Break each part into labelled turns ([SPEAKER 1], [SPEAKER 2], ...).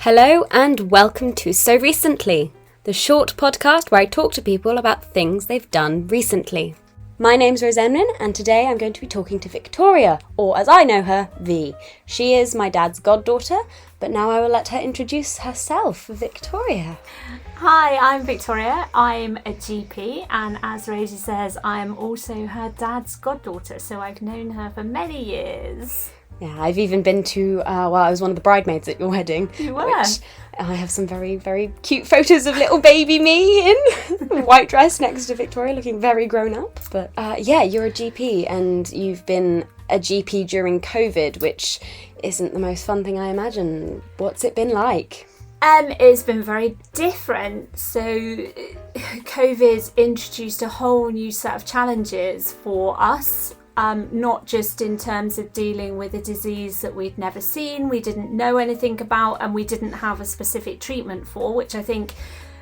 [SPEAKER 1] Hello and welcome to So Recently, the short podcast where I talk to people about things they've done recently. My name's Rosenwyn and today I'm going to be talking to Victoria, or as I know her, V. She is my dad's goddaughter, but now I will let her introduce herself. Victoria.
[SPEAKER 2] Hi, I'm Victoria. I'm a GP and as Rosie says, I'm also her dad's goddaughter, so I've known her for many years.
[SPEAKER 1] Yeah, I've even been to, I was one of the bridesmaids at your wedding.
[SPEAKER 2] You were?
[SPEAKER 1] Which I have some very, very cute photos of little baby me in a white dress next to Victoria, looking very grown up. But you're a GP and you've been a GP during COVID, which isn't the most fun thing I imagine. What's it been like?
[SPEAKER 2] It's been very different. So COVID's introduced a whole new set of challenges for us. Not just in terms of dealing with a disease that we'd never seen, we didn't know anything about, and we didn't have a specific treatment for, which I think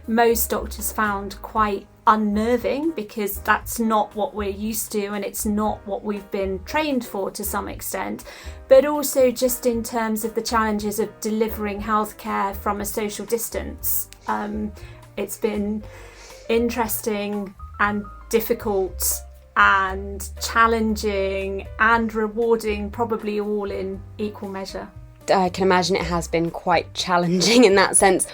[SPEAKER 2] most doctors found quite unnerving because that's not what we're used to and it's not what we've been trained for to some extent. But also just in terms of the challenges of delivering healthcare from a social distance. It's been interesting and difficult and challenging and rewarding, probably all in equal measure.
[SPEAKER 1] I can imagine it has been quite challenging in that sense.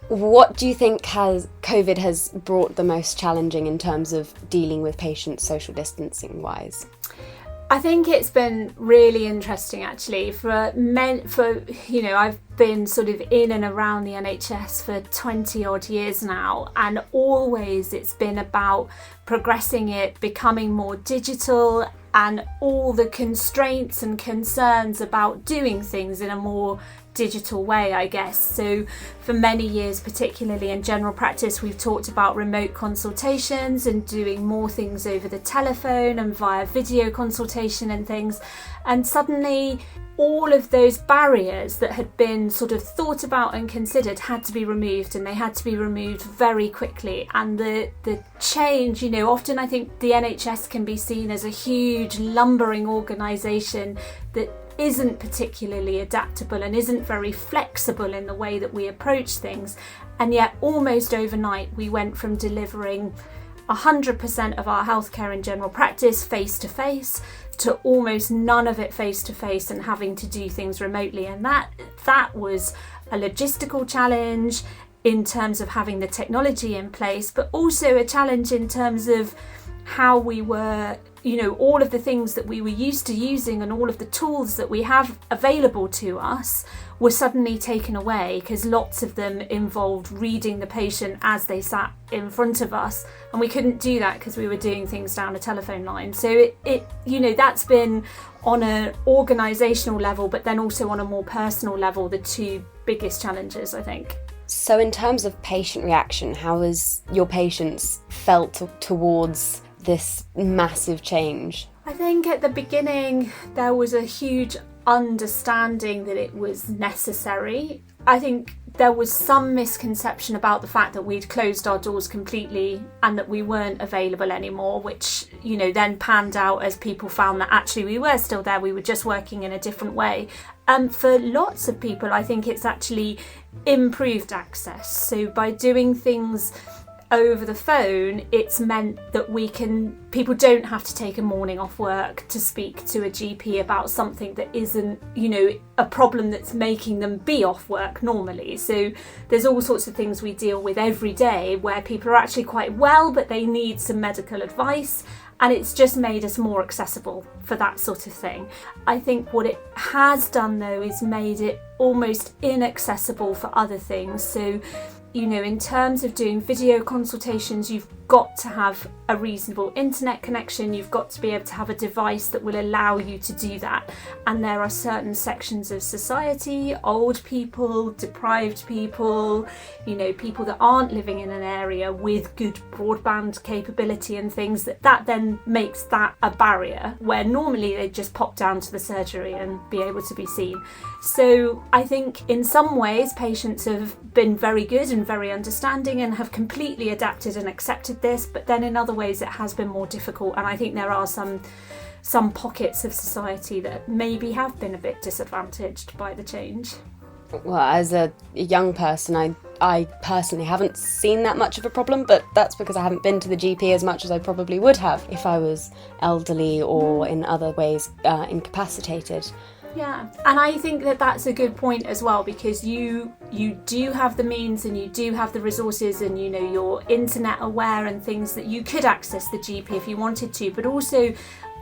[SPEAKER 1] What do you think COVID has brought the most challenging in terms of dealing with patients social distancing wise?
[SPEAKER 2] I think it's been really interesting actually I've been sort of in and around the NHS for 20 odd years now, and always it's been about progressing it, becoming more digital, and all the constraints and concerns about doing things in a more digital way, I guess. So for many years, particularly in general practice, we've talked about remote consultations and doing more things over the telephone and via video consultation and things. And suddenly all of those barriers that had been sort of thought about and considered had to be removed, and they had to be removed very quickly. And the change, often I think the NHS can be seen as a huge lumbering organisation that isn't particularly adaptable and isn't very flexible in the way that we approach things. And yet almost overnight we went from delivering 100% of our healthcare in general practice face-to-face to almost none of it face-to-face and having to do things remotely. And that was a logistical challenge in terms of having the technology in place, but also a challenge in terms of how we were, all of the things that we were used to using and all of the tools that we have available to us were suddenly taken away, because lots of them involved reading the patient as they sat in front of us, and we couldn't do that because we were doing things down a telephone line. So that's been on an organisational level, but then also on a more personal level, the two biggest challenges, I think.
[SPEAKER 1] So in terms of patient reaction, how has your patients felt towards this massive change?
[SPEAKER 2] I think at the beginning there was a huge understanding that it was necessary. I think there was some misconception about the fact that we'd closed our doors completely and that we weren't available anymore, which then panned out as people found that actually we were still there, we were just working in a different way. For lots of people, I think it's actually improved access. So by doing things over the phone, it's meant that people don't have to take a morning off work to speak to a GP about something that isn't, a problem that's making them be off work normally. So there's all sorts of things we deal with every day where people are actually quite well, but they need some medical advice. And it's just made us more accessible for that sort of thing. I think what it has done though is made it almost inaccessible for other things. So in terms of doing video consultations, you've got to have a reasonable internet connection, you've got to be able to have a device that will allow you to do that. And there are certain sections of society, old people, deprived people, people that aren't living in an area with good broadband capability and things, that then makes that a barrier where normally they'd just pop down to the surgery and be able to be seen. So I think in some ways patients have been very good and very understanding and have completely adapted and accepted this, but then in other ways it has been more difficult, and I think there are some pockets of society that maybe have been a bit disadvantaged by the change.
[SPEAKER 1] Well, as a young person, I personally haven't seen that much of a problem, but that's because I haven't been to the GP as much as I probably would have if I was elderly or in other ways incapacitated.
[SPEAKER 2] Yeah, and I think that that's a good point as well, because you do have the means and you do have the resources, and you know, you're internet aware and things that you could access the GP if you wanted to, but also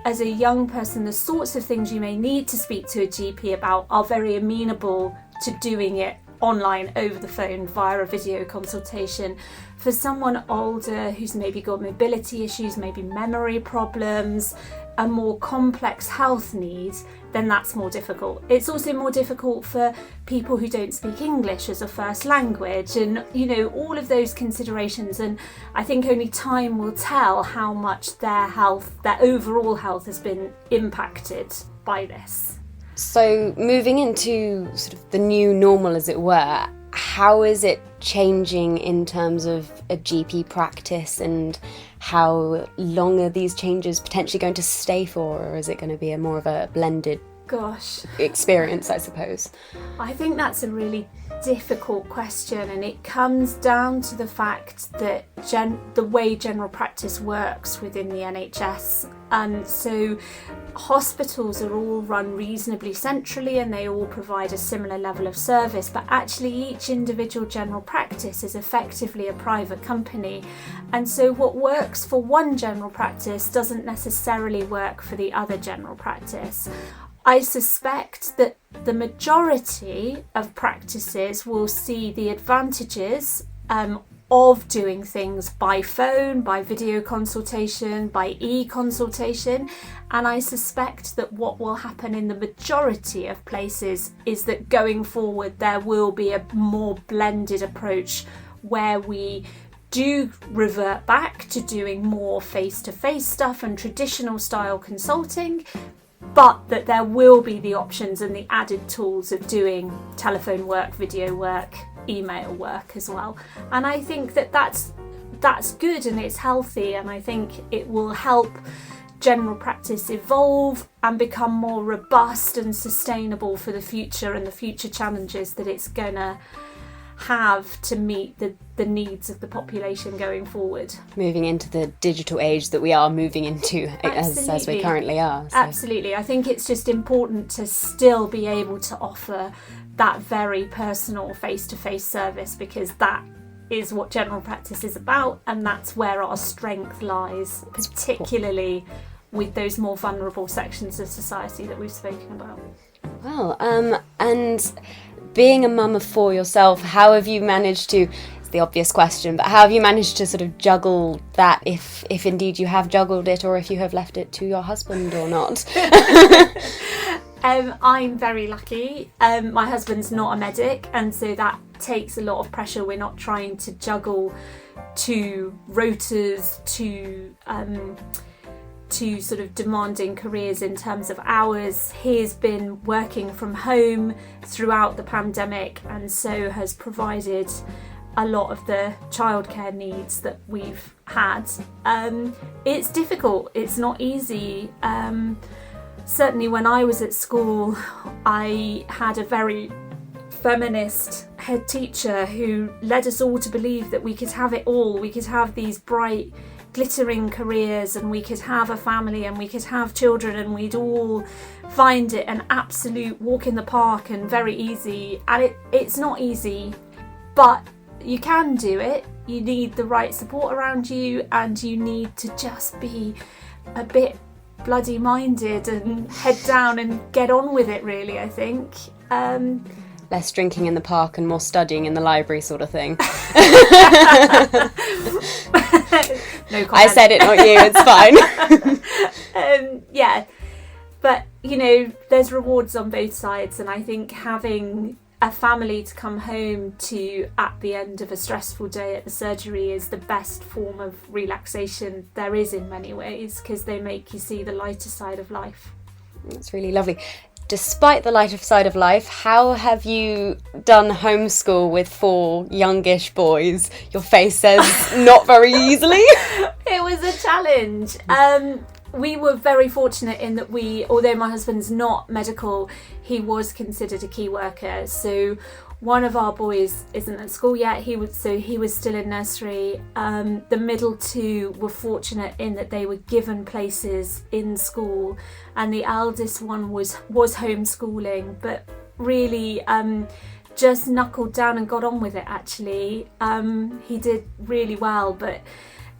[SPEAKER 2] as a young person, the sorts of things you may need to speak to a GP about are very amenable to doing it online, over the phone, via a video consultation. For someone older who's maybe got mobility issues, maybe memory problems, a more complex health needs, then that's more difficult. It's also more difficult for people who don't speak English as a first language, and you know, all of those considerations, and I think only time will tell how much their overall health has been impacted by this.
[SPEAKER 1] So moving into sort of the new normal, as it were, how is it changing in terms of a GP practice, and how long are these changes potentially going to stay for, or is it going to be more of a blended experience, I suppose?
[SPEAKER 2] I think that's a really difficult question, and it comes down to the fact that the way general practice works within the NHS. So hospitals are all run reasonably centrally and they all provide a similar level of service, but actually each individual general practice is effectively a private company, and so what works for one general practice doesn't necessarily work for the other general practice. I suspect that the majority of practices will see the advantages of doing things by phone, by video consultation, by e-consultation, and I suspect that what will happen in the majority of places is that going forward there will be a more blended approach where we do revert back to doing more face-to-face stuff and traditional style consulting, but that there will be the options and the added tools of doing telephone work, video work, email work as well. And I think that that's good and it's healthy, and I think it will help general practice evolve and become more robust and sustainable for the future and the future challenges that it's gonna have to meet the needs of the population going forward.
[SPEAKER 1] Moving into the digital age that we are moving into as we currently are. So.
[SPEAKER 2] Absolutely. I think it's just important to still be able to offer that very personal face-to-face service, because that is what general practice is about, and that's where our strength lies, particularly with those more vulnerable sections of society that we've spoken about.
[SPEAKER 1] Well, and being a mum of 4 yourself, how have you managed to, it's the obvious question, but how have you managed to sort of juggle that, if indeed you have juggled it, or if you have left it to your husband or not?
[SPEAKER 2] I'm very lucky. My husband's not a medic, and so that takes a lot of pressure. We're not trying to juggle two rotas, two sort of demanding careers in terms of hours. He's been working from home throughout the pandemic, and so has provided a lot of the childcare needs that we've had. It's difficult, it's not easy. Certainly when I was at school, I had a very feminist head teacher who led us all to believe that we could have it all. We could have these bright, glittering careers, and we could have a family, and we could have children, and we'd all find it an absolute walk in the park and very easy. And it's not easy, but you can do it. You need the right support around you, and you need to just be a bit bloody minded and head down and get on with it, really, I think.
[SPEAKER 1] Less drinking in the park and more studying in the library, sort of thing.
[SPEAKER 2] No comment.
[SPEAKER 1] I said it, not you, it's fine.
[SPEAKER 2] Yeah, but you know, there's rewards on both sides, and I think having a family to come home to at the end of a stressful day at the surgery is the best form of relaxation there is in many ways, because they make you see the lighter side of life.
[SPEAKER 1] That's really lovely. Despite the lighter side of life, how have you done homeschool with 4 youngish boys? Your face says not very easily.
[SPEAKER 2] It was a challenge. we were very fortunate in that although my husband's not medical, he was considered a key worker. So one of our boys isn't at school yet. He was still in nursery. The middle two were fortunate in that they were given places in school, and the eldest one was homeschooling, but really just knuckled down and got on with it. Actually, he did really well, but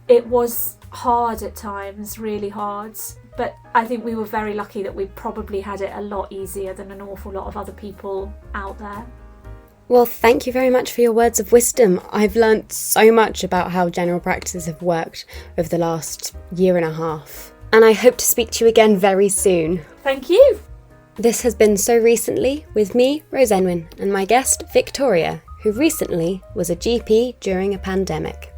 [SPEAKER 2] it was hard at times, really hard. But I think we were very lucky that we probably had it a lot easier than an awful lot of other people out there.
[SPEAKER 1] Well, thank you very much for your words of wisdom. I've learnt so much about how general practices have worked over the last year and a half. And I hope to speak to you again very soon.
[SPEAKER 2] Thank you.
[SPEAKER 1] This has been So Recently with me, Rosenwyn, and my guest, Victoria, who recently was a GP during a pandemic.